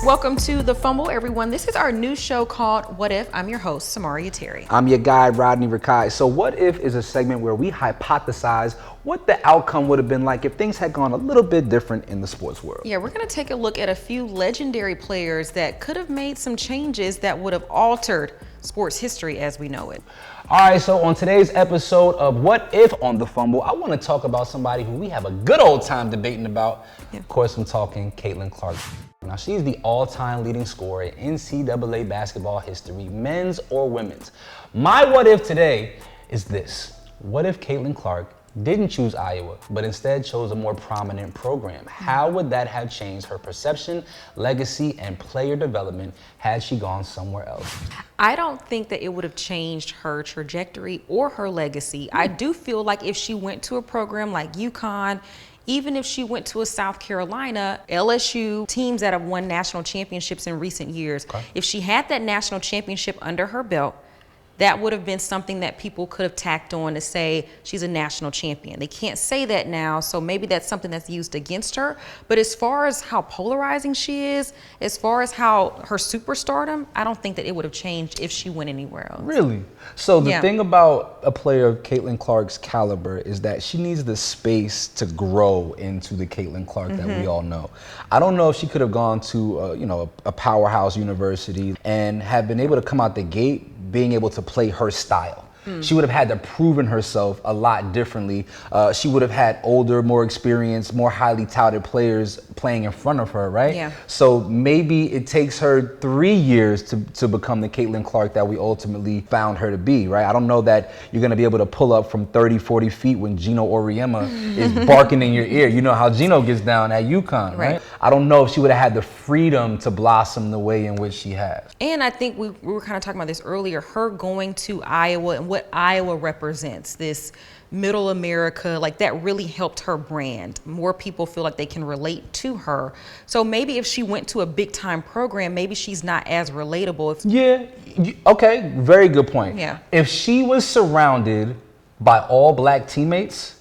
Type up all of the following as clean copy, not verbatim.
Welcome to The Fumble, everyone. This is our new show called What If? I'm your host, Samaria Terry. I'm your guy, Rodney Rakai. So What If is a segment where we hypothesize what the outcome would have been like if things had gone a little bit different in the sports world. Yeah, we're going to take a look at a few legendary players that could have made some changes that would have altered sports history as we know it. All right, so on today's episode of What If on The Fumble, I want to talk about somebody who we have a good old time debating about. Yeah. Of course, I'm talking Caitlin Clark. Now, she's the all-time leading scorer in NCAA basketball history, men's or women's. My what if today is this. What if Caitlin Clark didn't choose Iowa, but instead chose a more prominent program? How would that have changed her perception, legacy, and player development had she gone somewhere else? I don't think that it would have changed her trajectory or her legacy. I do feel like if she went to a program like UConn, even if she went to a South Carolina, LSU, teams that have won national championships in recent years, if she had that national championship under her belt, that would have been something that people could have tacked on to say she's a national champion. They can't say that now, so maybe that's something that's used against her. But as far as how polarizing she is, as far as how her superstardom, I don't think that it would have changed if she went anywhere else. Really? So the thing about a player of Caitlin Clark's caliber is that she needs the space to grow into the Caitlin Clark that we all know. I don't know if she could have gone to a powerhouse university and have been able to come out the gate being able to play her style. She would have had to proven herself a lot differently. She would have had older, more experienced, more highly touted players playing in front of her, right? Yeah. So maybe it takes her 3 years to become the Caitlin Clark that we ultimately found her to be, right? I don't know that you're gonna be able to pull up from 30, 40 feet when Gino Auriemma is barking in your ear. You know how Gino gets down at UConn, right? I don't know if she would have had the freedom to blossom the way in which she has. And I think we were kind of talking about this earlier, her going to Iowa and what Iowa represents, this middle America, like that really helped her brand. More people feel like they can relate to her. So maybe if she went to a big time program, maybe she's not as relatable. Okay, very good point. Yeah. If she was surrounded by all black teammates,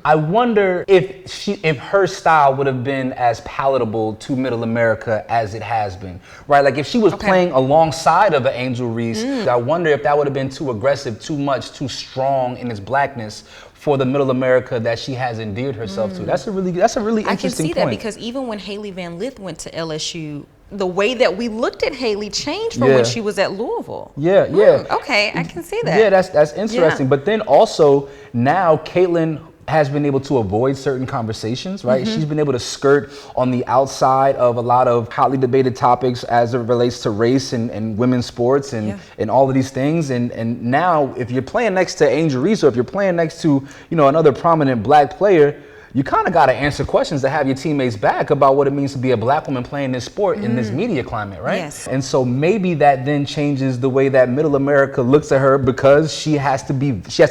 I wonder if her style would have been as palatable to middle America as it has been, right? Like if she was playing alongside of an Angel Reese, I wonder if that would have been too aggressive, too much, too strong in its blackness for the middle America that she has endeared herself to. That's a really interesting point. I can see that because even when Haley Van Lith went to LSU, the way that we looked at Haley changed from when she was at Louisville. Okay, I can see that. Yeah, that's interesting. But then also now Caitlin has been able to avoid certain conversations, right? She's been able to skirt on the outside of a lot of hotly debated topics as it relates to race and women's sports and all of these things. And now if you're playing next to Angel Reese or if you're playing next to, another prominent black player, you kind of got to answer questions to have your teammates back about what it means to be a black woman playing this sport in this media climate, right? Yes. And so maybe that then changes the way that middle America looks at her because she has to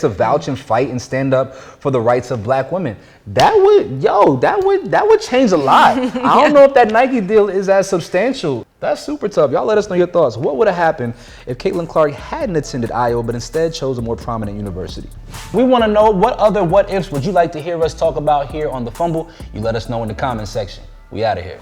vouch and fight and stand up for the rights of black women. That would change a lot. I don't know if that Nike deal is as substantial. That's super tough. Y'all let us know your thoughts. What would have happened if Caitlin Clark hadn't attended Iowa but instead chose a more prominent university? We want to know what other what ifs would you like to hear us talk about here on The Fumble. You let us know in the comment section. We out of here.